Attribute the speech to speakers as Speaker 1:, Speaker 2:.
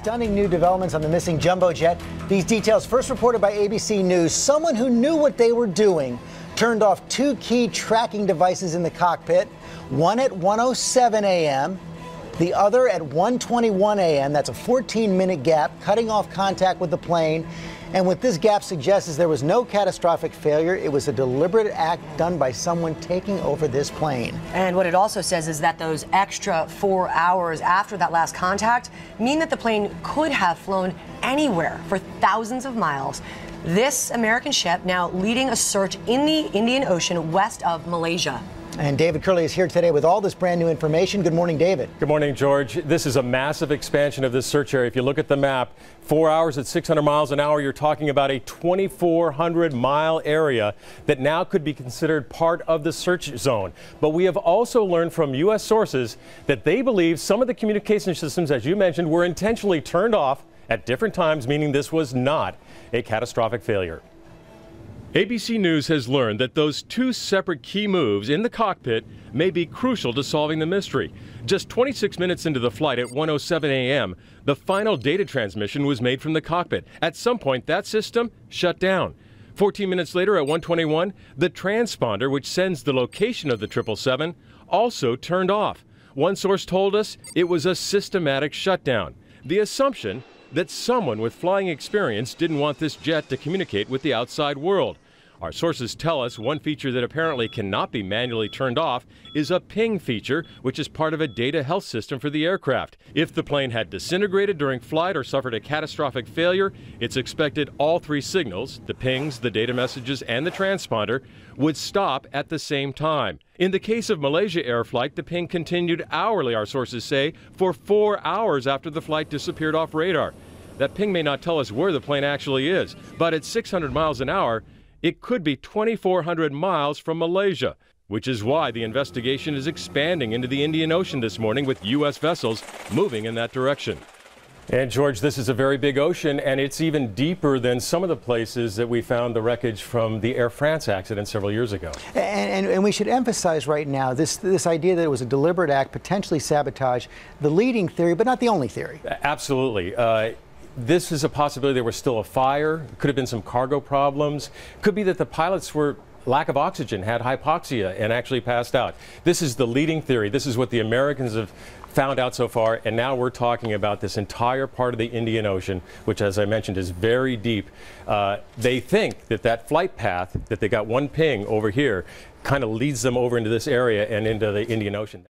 Speaker 1: stunning new developments on the missing jumbo jet. These details first reported by ABC News. Someone who knew what they were doing turned off two key tracking devices in the cockpit, one at 1:07 a.m., the other at 1:21 a.m. That's a 14-minute gap, cutting off contact with the plane. And what this gap suggests is there was no catastrophic failure. It was a deliberate act done by someone taking over this plane.
Speaker 2: And what it also says is that those extra 4 hours after that last contact mean that the plane could have flown anywhere for thousands of miles. This American ship now leading a search in the Indian Ocean west of Malaysia.
Speaker 1: And David Curley is here today with all this brand new information. Good morning, David.
Speaker 3: Good morning, George. This is a massive expansion of this search area. If you look at the map, 4 hours at 600 miles an hour, you're talking about a 2,400-mile area that now could be considered part of the search zone. But we have also learned from U.S. sources that they believe some of the communication systems, as you mentioned, were intentionally turned off at different times, meaning this was not a catastrophic failure. ABC News has learned that those two separate key moves in the cockpit may be crucial to solving the mystery. Just 26 minutes into the flight at 1:07 a.m., the final data transmission was made from the cockpit. At some point, that system shut down. 14 minutes later at 1:21, the transponder, which sends the location of the 777, also turned off. One source told us it was a systematic shutdown. The assumption that someone with flying experience didn't want this jet to communicate with the outside world. Our sources tell us one feature that apparently cannot be manually turned off is a ping feature, which is part of a data health system for the aircraft. If the plane had disintegrated during flight or suffered a catastrophic failure, it's expected all three signals, the pings, the data messages, and the transponder, would stop at the same time. In the case of Malaysia Air flight, the ping continued hourly, our sources say, for 4 hours after the flight disappeared off radar. That ping may not tell us where the plane actually is, but at 600 miles an hour, it could be 2,400 miles from Malaysia, which is why the investigation is expanding into the Indian Ocean this morning with U.S. vessels moving in that direction. And George, this is a very big ocean, and it's even deeper than some of the places that we found the wreckage from the Air France accident several years ago.
Speaker 1: And we should emphasize right now this idea that it was a deliberate act, potentially sabotage, the leading theory, but not the only theory.
Speaker 3: Absolutely. This is a possibility there was still a fire, could have been some cargo problems, could be that the pilots were lack of oxygen, had hypoxia, and actually passed out. This is the leading theory. This is what the Americans have found out so far, and now we're talking about this entire part of the Indian Ocean, which, as I mentioned, is very deep. They think that that flight path, that they got one ping over here, kind of leads them over into this area and into the Indian Ocean.